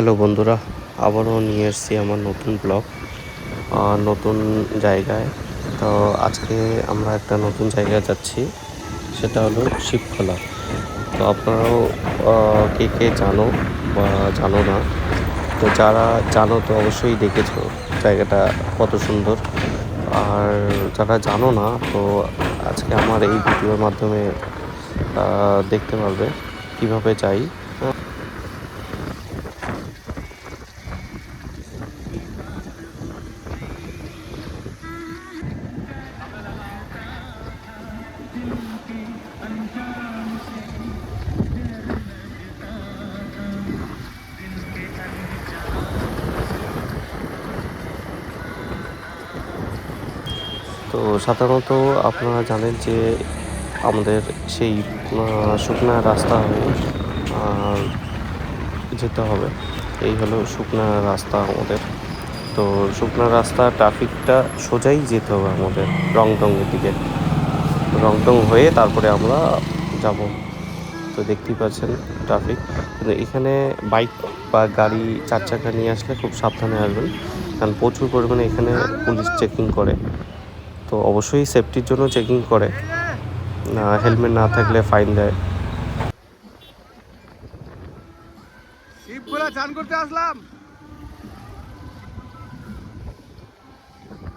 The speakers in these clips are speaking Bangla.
হ্যালো বন্ধুরা, আবারও নিয়ে এসেছি আমার নতুন ব্লগ নতুন জায়গায়। তো আজকে আমরা একটা নতুন জায়গায় যাচ্ছি, সেটা হলো শিবখোলা। তো আপনারাও কে কে জানো বা জানো না, তো যারা জানো তো অবশ্যই দেখেছো জায়গাটা কত সুন্দর। আর যারা জানো না তো আজকে আমার এই ভিডিওর মাধ্যমে দেখতে পারবে কিভাবে যাই। তো সাধারণত আপনারা জানেন যে আমাদের সেই শুকনা রাস্তা হয়ে আহ, যেতে হবে। এই হলো শুকনা রাস্তা আমাদের। তো শুকনা রাস্তা ট্রাফিকটা সোজাই যেতে হবে আমাদের রংটংয়ের দিকে। রংটং হয়ে তারপরে আমরা যাব। তো দেখতেই পাচ্ছেন ট্রাফিক। কিন্তু এখানে বাইক বা গাড়ি চার চাকা নিয়ে আসলে খুব সাবধানে আসবেন, কারণ প্রচুর পরিমাণে এখানে পুলিশ চেকিং করে। তো অবশ্যই সেফটির জন্য চেকিং করে, হেলমেট না থাকলে ফাইন দেয়। শিবখোলা চান করতে আসলাম।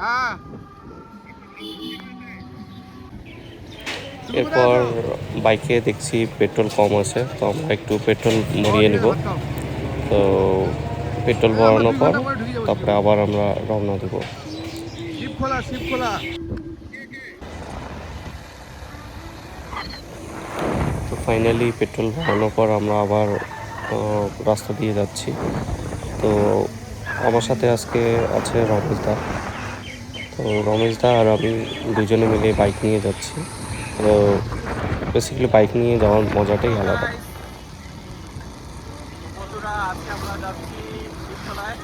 হ্যাঁ, তুমি কোথায় এরপর আছো? বাইকে দেখছি পেট্রোল কম আছে, তো আমরা একটু পেট্রোল ভরিয়ে নিব। ভাত খাও। তো পেট্রোল আমরা ভরানোর দুই পর ঘন্টা পরে ঢুকে যাবো তারপরে শিবখোলা। আবার আমরা রওনা দেব। শিবখোলা শিবখোলা। তো ফাইনালি পেট্রোল ভরানোর পর আমরা আবার রাস্তা দিয়ে যাচ্ছি। তো আমার সাথে আজকে আছে রমেশ দা। তো রমেশ দা আর আমি দুজনে মিলে বাইক নিয়ে যাচ্ছি। তো বেসিক্যালি বাইক নিয়ে যাওয়ার মজাটাই আলাদা। বন্ধুরা, আজকে আমরা যাচ্ছি শিবখোলায়।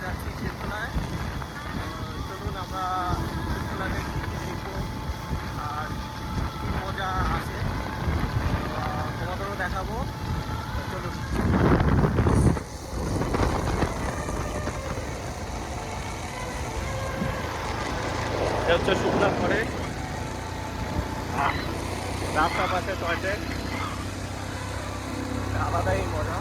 যাচ্ছি শিবখোলায়। চলুন আমরা শিবখোলাতে কী কী দেখবো আর কী মজা আছে তোমাদেরও দেখাবো। চলুন। এটা হচ্ছে শুকনা পরে রাস্তা পাশে টয়লেট, আলাদাই মজা।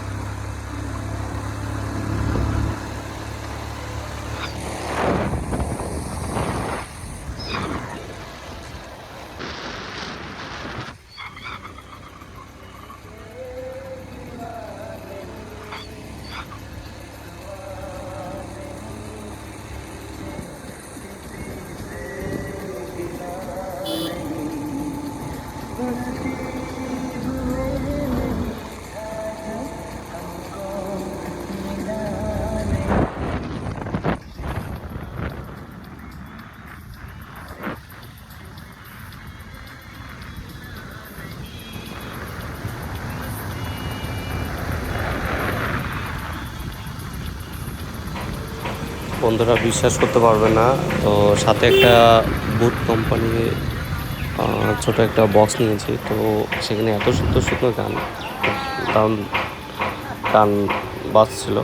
বন্ধুরা বিশ্বাস করতে পারবে না, তো সাথে একটা বুট কোম্পানির ছোট একটা বক্স নিয়েছি। তো সেখানে এত সুন্দর সুন্দর গান, দারুণ গান বাজছিল।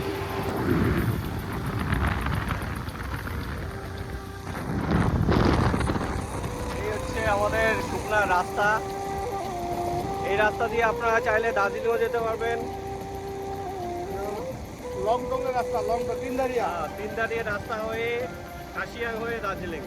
এই হচ্ছে আমাদের শুকনা রাস্তা। এই রাস্তা দিয়ে আপনারা চাইলে দার্জিলিংও যেতে পারবেন। লংটংয়ের রাস্তা, লংটং তিনদারিয়া রাস্তা হয়ে কাশিয়াং হয়ে দার্জিলিং।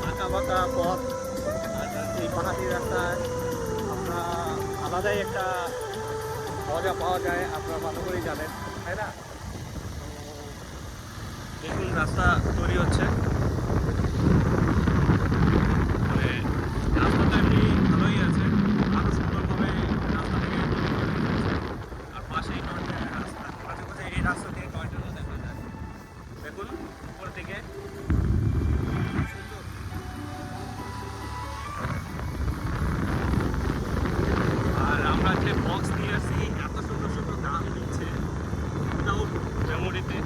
আঁকা বাঁকা পথ, এই পাহাড়ি রাস্তায় আমরা আলাদাই একটা মজা পাওয়া যায়, আপনারা ভালো করেই জানেন, তাই না? দেখুন রাস্তা তৈরি হচ্ছে, মানে রাস্তাটা এমনি ভালোই আছে, আরও সুন্দরভাবে রাস্তাটাকে আর পাশেই টয়লেটের রাস্তা, মাঝে মাঝে এই রাস্তা দিয়ে টয়লেটও দেখা যায়। দেখুন উপর থেকে আর আমরা যে বক্স নিয়ে আসছি এত সুন্দর সুন্দর গান দিচ্ছে, উইদাউট মেমোরিতে,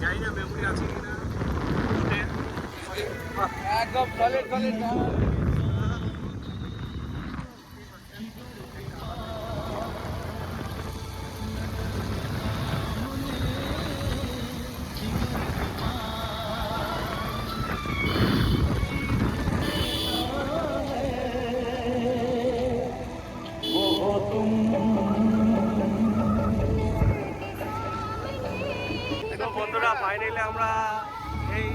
জানি না মেমোরি আছে কিনা একদম সলিড সলিড গান। দেখো বন্ধুরা, ফাইনালি আমরা এই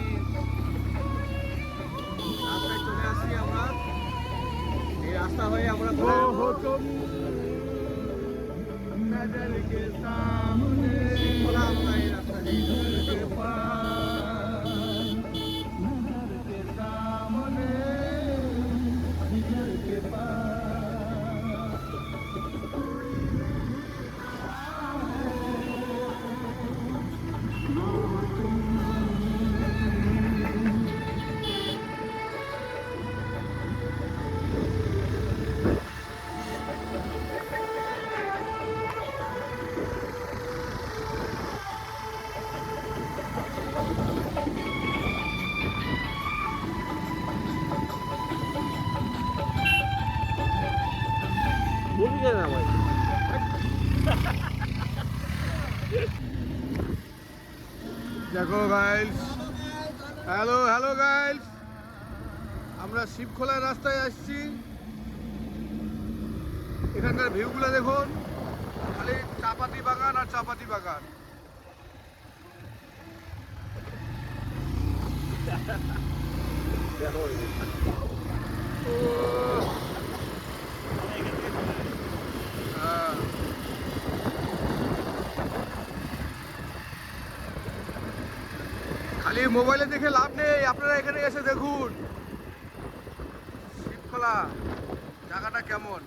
রাস্তায় চলে আসছি। আমরা এই রাস্তা হয়ে আমরা এই রাস্তা বলবি কেন আমার? দেখো গাইস, হ্যালো হ্যালো গাইস, আমরা শিবখোলার রাস্তায় আসছি। এখানকার ভিউগুলো দেখুন, খালি চাপাতি বাগান আর চাপাতি বাগান। হ্যাঁ, খালি মোবাইলে দেখে লাভ নেই, আপনারা এখানে এসে দেখুন শিবখোলা জায়গাটা কেমন,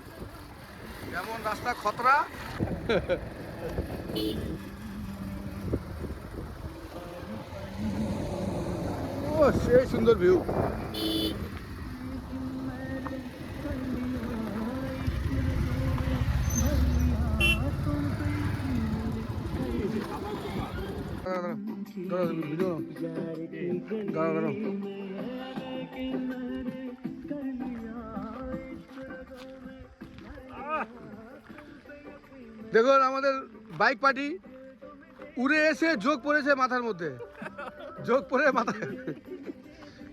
কেমন রাস্তা খতরা। ও সেই সুন্দর ভিউ। দেখুন আমাদের বাইক পার্টি উড়ে এসে যোগ পড়েছে মাথার মধ্যে, যোগ পড়ে মাথায়,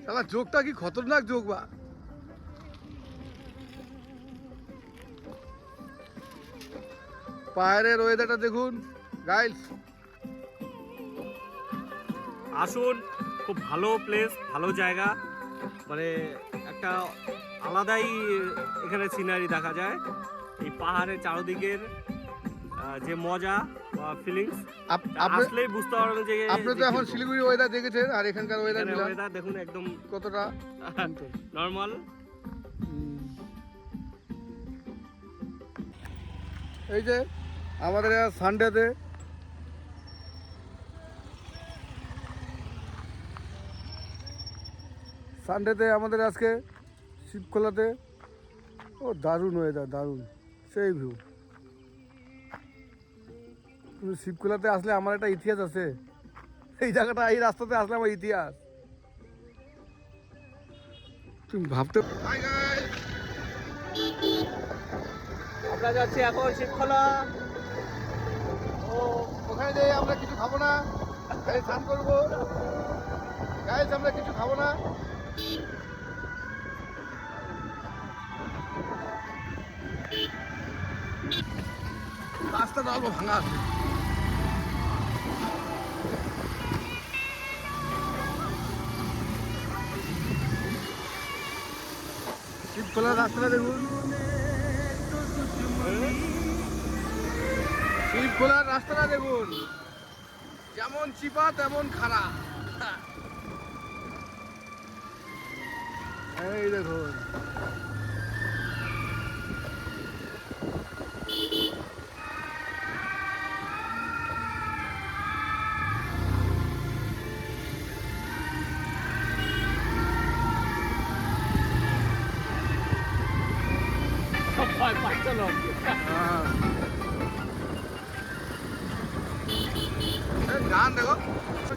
শালা যোগটা কি খতরনাক যোগ বা। পাহাড়ের ওয়েদারটা দেখুন গাইস। আসুন, খুব ভালো প্লেস, ভালো জায়গা, মানে একটা আলাদাই এখানে সিনারি দেখা যায়। এই পাহাড়ের চারদিকের যে মজা বা ফিলিংস আসলেই বুঝতে পারবেন যে আপনি তো এখন শিলিগুড়ি ওয়েদার দেখেছেন, আর এখানকার ওয়েদার দেখুন একদম কতটা নর্মাল। এই যে আমাদের সানডেতে আমাদের আজকে শিবখোলাতে, ও দারুণ ওয়েদার, দারুণ সেই ভিউ। কিন্তু শিবখোলাতে আসলে আমার একটা ইতিহাস আছে, এই জায়গাটা, এই রাস্তাতে আসলে আমার ইতিহাস তুমি ভাবতে। আমরা যাচ্ছি এখন শিবখোলা। ও ওখানে যাই আমরা কিছু খাবো না, খালি স্নান করবো গাইস, আমরা কিছু খাবো না। রাস্তাটা অল্প ভাঙা আছে। খোলার রাস্তাটা দেখুন, শিব খোলার রাস্তাটা দেখুন, যেমন চিপা তেমন খাড়া। এই দেখুন, গান দেখো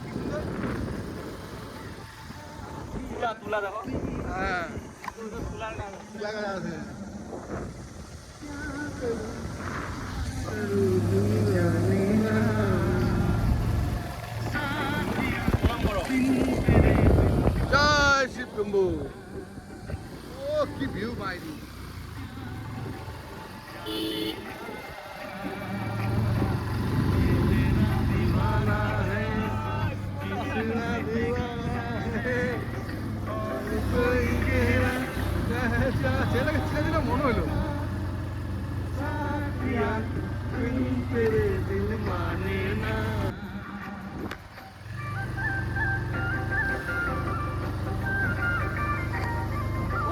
কি সুন্দর। তুলা দেখো, হ্যাঁ তুলার গান। লাগা আছে। জয় শিব শম্ভু। ও কি ভিউ মাইরি। ছেলেটাকে ছেড়ে দিলে মনে হলো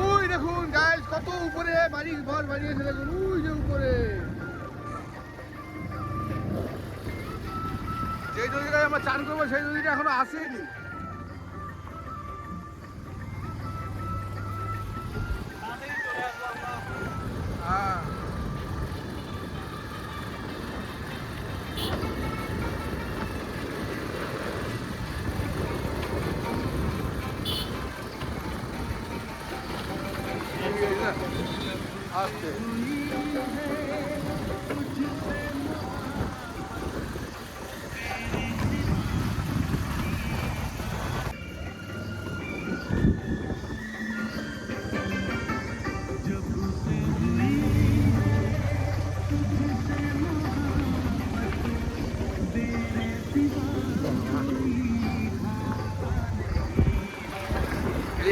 ওই দেখুন গাইস, কত উপরে বাড়ি ঘর বানিয়েছে দেখুন, ওই যে উপরে যে নদীটায় আমরা চান করবো সেই নদীটা এখনো আসেনি। হ্যাঁ আসছে।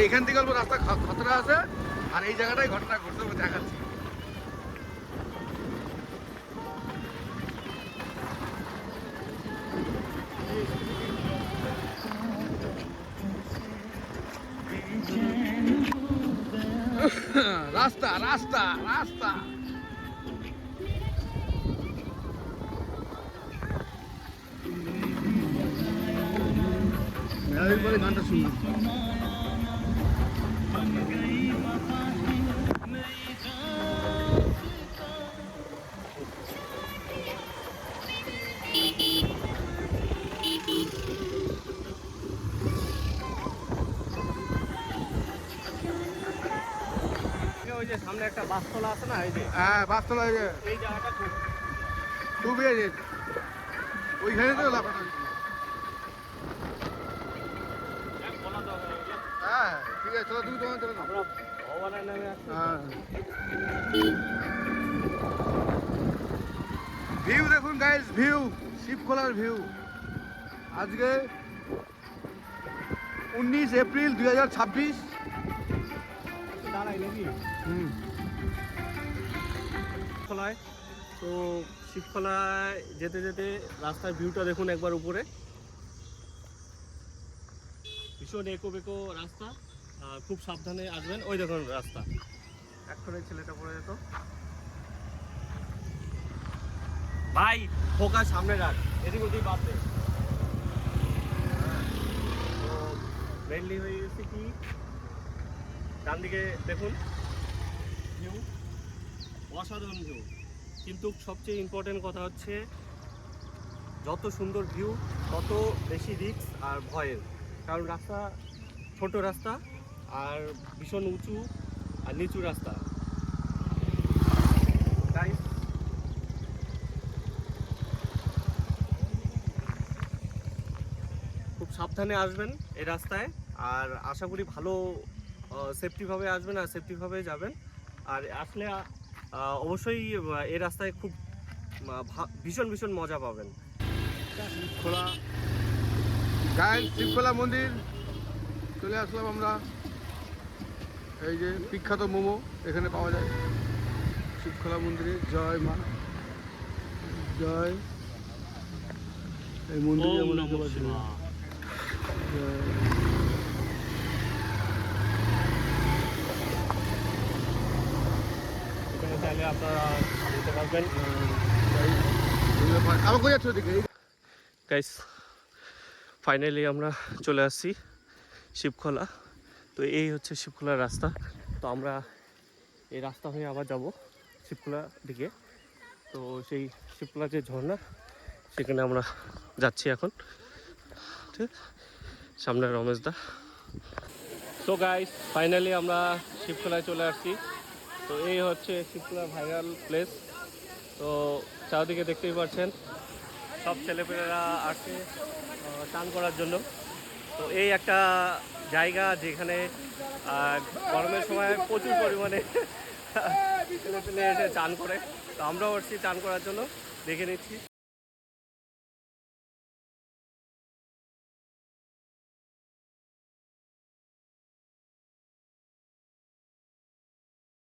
এখান থেকে অল্প রাস্তা খতরা আছে, আর এই জায়গাটাই ঘটনা ঘটছে, আমি দেখাচ্ছি। রাস্তা রাস্তা রাস্তা গানটা শুনি। ওই যে সামনে একটা বাসতলা আছে না, এই যে হ্যাঁ বাসতলা, এই জায়গাটা খুব খুব ইয়ে, ওইখানে তো লাফানো। বলা দরকার ওই যে হ্যাঁ ঠিক আছে, চলো তুমি তোমার চলো। আমরা ভগবানের নামে আসছি। হ্যাঁ ভিউ দেখুন গাইস, ভিউ শিবখোলার ভিউ। আজকে 19 এপ্রিল 2026। দাঁড়াই নাকি হুম শিবখোলায়, তো শিবখোলায় যেতে যেতে রাস্তার ভিউটা দেখুন একবার উপরে, ভীষণ এঁকো বেঁকো রাস্তা, খুব সাবধানে আসবেন। ওই দেখুন রাস্তা, এক্ষুনি ছেলেটা পড়ে যেত। ভাই ফোকাস সামনে রাখ, এদিক ওদিক বাদ দে। তো মেনলি হয়ে গেছে কি, ডান দিকে দেখুন ভিউ, অসাধারণ ভিউ। কিন্তু সবচেয়ে ইম্পর্টেন্ট কথা হচ্ছে, যত সুন্দর ভিউ তত বেশি রিস্ক আর ভয়ের, কারণ রাস্তা ছোট রাস্তা আর ভীষণ উঁচু আর নিচু রাস্তা। তাই খুব সাবধানে আসবেন এই রাস্তায়, আর আশা করি ভালো সেফটিভাবে আসবেন আর সেফটিভাবে যাবেন। আর আসলে অবশ্যই এই রাস্তায় খুব ভীষণ ভীষণ মজা পাবেন। খোলা গাইস, শিবখোলা মন্দির চলে আসলাম আমরা। এই যে বিখ্যাত মোমো এখানে পাওয়া যায় শিবখোলা মন্দিরে। জয় মা জয়। এই মন্দিরে ওম আমরা নমঃ দেখতে পাচ্ছি। শিবায়। জয়। এখানে চাইলে আপনারা নিতে পারবেন। আবার কই যাচ্ছ ওদিকে? গাইস ফাইনালি আমরা চলে আসছি শিবখোলা। তো এই হচ্ছে শিবখোলার রাস্তা। তো আমরা এই রাস্তা হয়ে আবার যাব শিবখোলা দিকে। তো সেই শিবখোলা যে ঝর্ণা সেখানে আমরা যাচ্ছি এখন। ঠিক সামনে রমেশ দা। তো গাইস ফাইনালি আমরা শিবখোলায় চলে আসছি। তো এই হচ্ছে শিবখোলার ভাইরাল প্লেস। তো চারদিকে দেখতেই পাচ্ছেন সব ছেলেপেলেরা আসছে স্নান করার জন্য। তো এই একটা জায়গা যেখানে গরমের সময় প্রচুর পরিমাণে ছেলেপেলে এসে চান করে। তো আমরাও আসছি চান করার জন্য, দেখে নিচ্ছি।